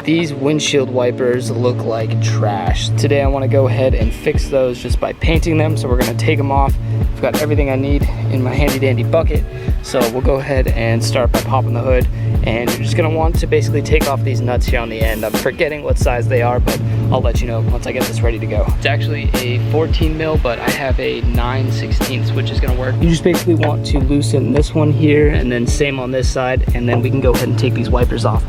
These windshield wipers look like trash. Today I want to go ahead and fix those just by painting them. So we're going to take them off. I've got everything I need in my handy dandy bucket. So we'll go ahead and start by popping the hood. And you're just going to want to basically take off these nuts here on the end. I'm forgetting what size they are, but I'll let you know once I get this ready to go. It's actually a 14 mil, but I have a 9/16, which is going to work. You just basically want to loosen this one here and then same on this side, and then we can go ahead and take these wipers off.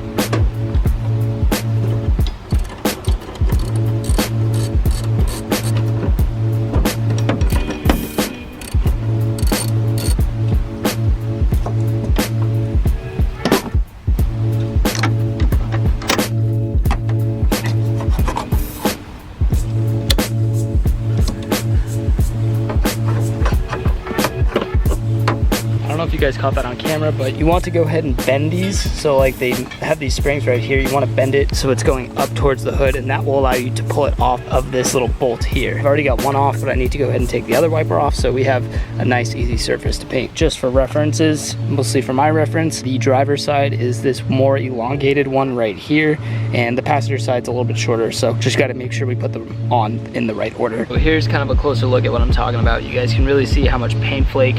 If you guys caught that on camera, but you want to go ahead and bend these. So like they have these springs right here, you want to bend it so it's going up towards the hood, and that will allow you to pull it off of this little bolt here. I've already got one off, but I need to go ahead and take the other wiper off so we have a nice easy surface to paint. Just for references, mostly for my reference, the driver's side is this more elongated one right here, and the passenger side's a little bit shorter, so just got to make sure we put them on in the right order. So here's kind of a closer look at what I'm talking about. You guys can really see how much paint flake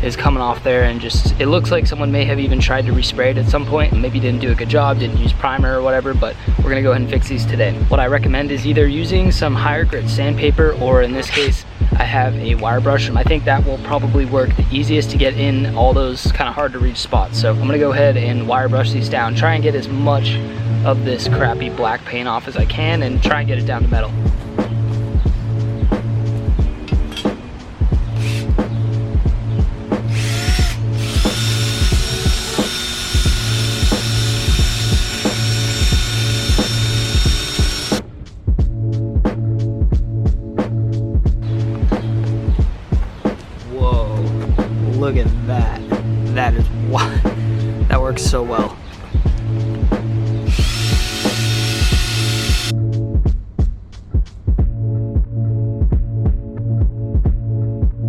is coming off there, and just it looks like someone may have even tried to respray it at some point and maybe didn't do a good job, didn't use primer or whatever, but we're gonna go ahead and fix these today. What I recommend is either using some higher grit sandpaper, or in this case I have a wire brush. I think that will probably work the easiest to get in all those kind of hard to reach spots. So I'm gonna go ahead and wire brush these down, try and get as much of this crappy black paint off as I can, and try and get it down to metal. Look at that. That is wow. That works so well.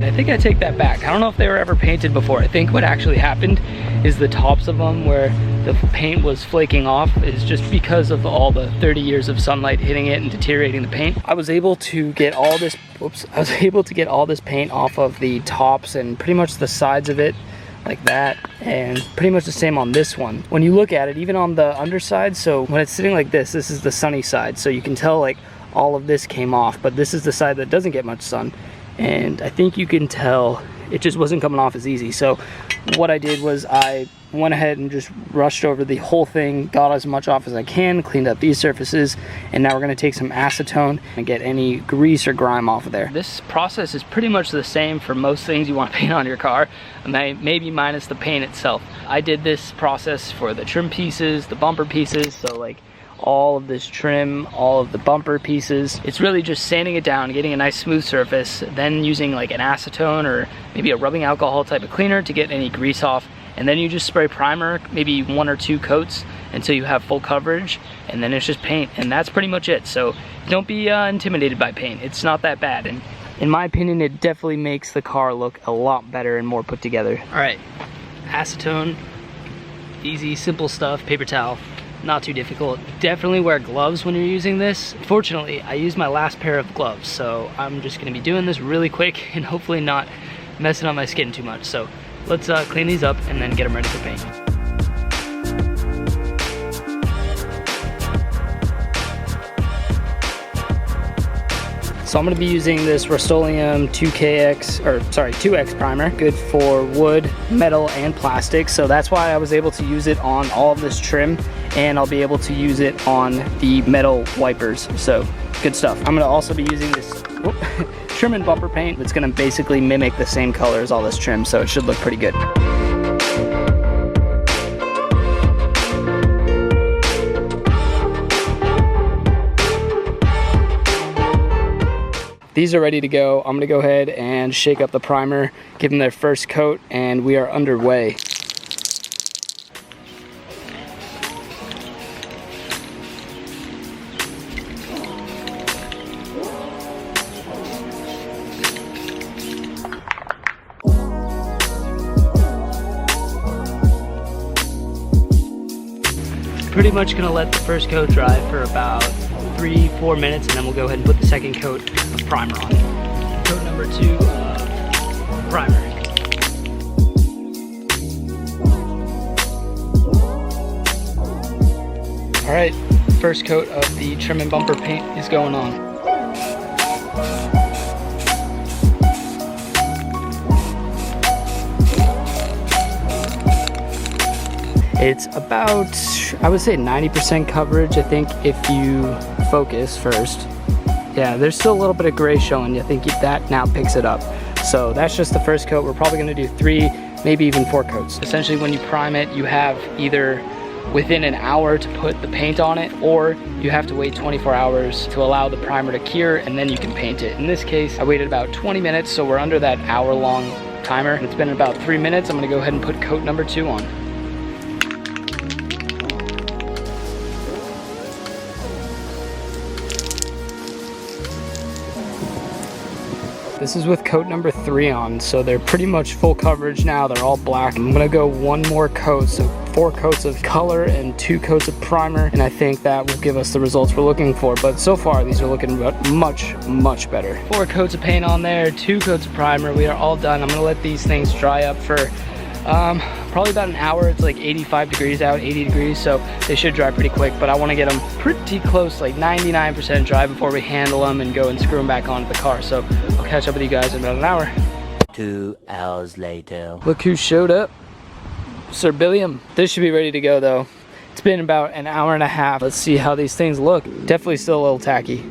I think I take that back. I don't know if they were ever painted before. I think what actually happened is the tops of them where the paint was flaking off is just because of all the 30 years of sunlight hitting it and deteriorating the paint. I was able to get all this, paint off of the tops and pretty much the sides of it like that, and pretty much the same on this one. When you look at it, even on the underside, so when it's sitting like this is the sunny side, so you can tell like all of this came off, but this is the side that doesn't get much sun, and I think you can tell it just wasn't coming off as easy. So what I did was I went ahead and just rushed over the whole thing, got as much off as I can, cleaned up these surfaces, and now we're gonna take some acetone and get any grease or grime off of there. This process is pretty much the same for most things you want to paint on your car, maybe minus the paint itself. I did this process for the trim pieces, the bumper pieces, so like all of this trim, all of the bumper pieces. It's really just sanding it down, getting a nice smooth surface, then using like an acetone or maybe a rubbing alcohol type of cleaner to get any grease off, and then you just spray primer, maybe 1 or 2 coats until you have full coverage, and then it's just paint, and that's pretty much it. So don't be intimidated by paint. It's not that bad, and in my opinion it definitely makes the car look a lot better and more put together. All right, acetone, easy, simple stuff, paper towel. Not too difficult. Definitely wear gloves when you're using this. Fortunately, I used my last pair of gloves, so I'm just gonna be doing this really quick and hopefully not messing up my skin too much. So let's clean these up and then get them ready for paint. So I'm going to be using this Rust-Oleum 2X primer, good for wood, metal, and plastic. So that's why I was able to use it on all of this trim, and I'll be able to use it on the metal wipers. So good stuff. I'm going to also be using this trim and bumper paint that's going to basically mimic the same color as all this trim, so it should look pretty good. These are ready to go. I'm gonna go ahead and shake up the primer, give them their first coat, and we are underway. Pretty much gonna let the first coat dry for about 3-4 minutes, and then we'll go ahead and put the second coat of primer on. Coat number 2 of primer. All right, first coat of the trim and bumper paint is going on. It's about, I would say 90% coverage, I think, if you focus first. Yeah, there's still a little bit of gray showing. I think that now picks it up. So that's just the first coat. We're probably gonna do 3, maybe even 4 coats. Essentially, when you prime it, you have either within an hour to put the paint on it, or you have to wait 24 hours to allow the primer to cure, and then you can paint it. In this case, I waited about 20 minutes, so we're under that hour-long timer. It's been about 3 minutes. I'm gonna go ahead and put coat number 2 on. This is with coat number 3 on, so they're pretty much full coverage now. They're all black. I'm gonna go 1 more coat, so 4 coats of color and 2 coats of primer, and I think that will give us the results we're looking for. But so far, these are looking much, much better. 4 coats of paint on there, 2 coats of primer. We are all done. I'm gonna let these things dry up for probably about an hour. It's like 85 degrees out, 80 degrees, so they should dry pretty quick, but I want to get them pretty close, like 99% dry before we handle them and go and screw them back onto the car. So I'll catch up with you guys in about an hour. 2 hours later. Look who showed up. Sir Billiam. This should be ready to go though. It's been about an hour and a half. Let's see how these things look. Definitely still a little tacky.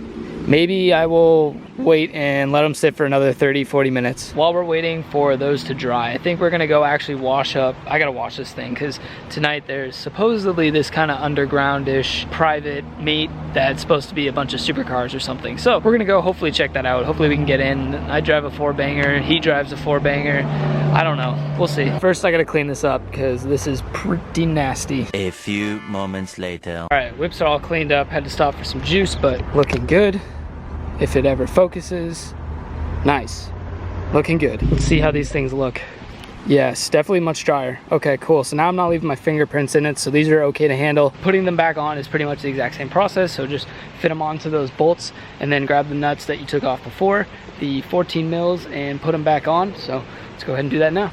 Maybe I will wait and let them sit for another 30-40 minutes. While we're waiting for those to dry, I think we're gonna go actually wash up. I gotta wash this thing because tonight there's supposedly this kind of underground-ish private meet that's supposed to be a bunch of supercars or something. So we're gonna go hopefully check that out. Hopefully we can get in. I drive a 4-banger, he drives a 4-banger. I don't know, we'll see. First I gotta clean this up because this is pretty nasty. A few moments later. All right, whips are all cleaned up. Had to stop for some juice, but looking good. If it ever focuses, nice, looking good. Let's see how these things look. Yes, definitely much drier. Okay, cool. So now I'm not leaving my fingerprints in it, so these are okay to handle. Putting them back on is pretty much the exact same process, so just fit them onto those bolts and then grab the nuts that you took off before, the 14 mils, and put them back on. So let's go ahead and do that now.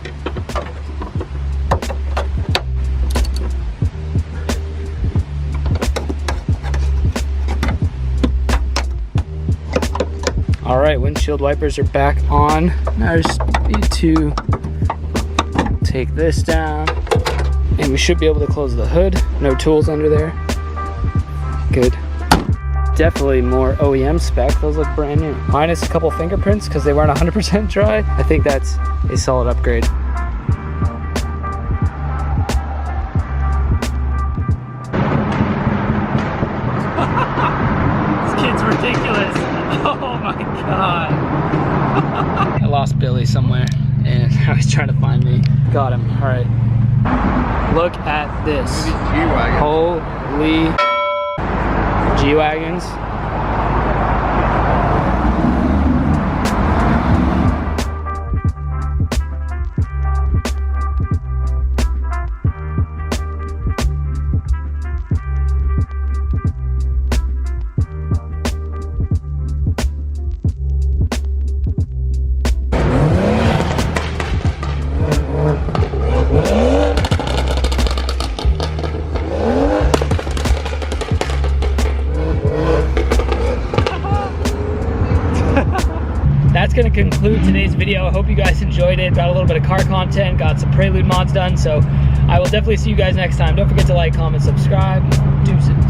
All right, windshield wipers are back on. Now I just need to take this down, and we should be able to close the hood. No tools under there. Good. Definitely more OEM spec. Those look brand new. Minus a couple fingerprints because they weren't 100% dry. I think that's a solid upgrade. This kid's ridiculous. Oh my God. I lost Billy somewhere and I was trying to find me. Got him. All right. Look at this. Holy G-Wagons. That's going to conclude today's video. I hope you guys enjoyed it. Got a little bit of car content, got some Prelude mods done, so I will definitely see you guys next time. Don't forget to like, comment, subscribe. Deuces.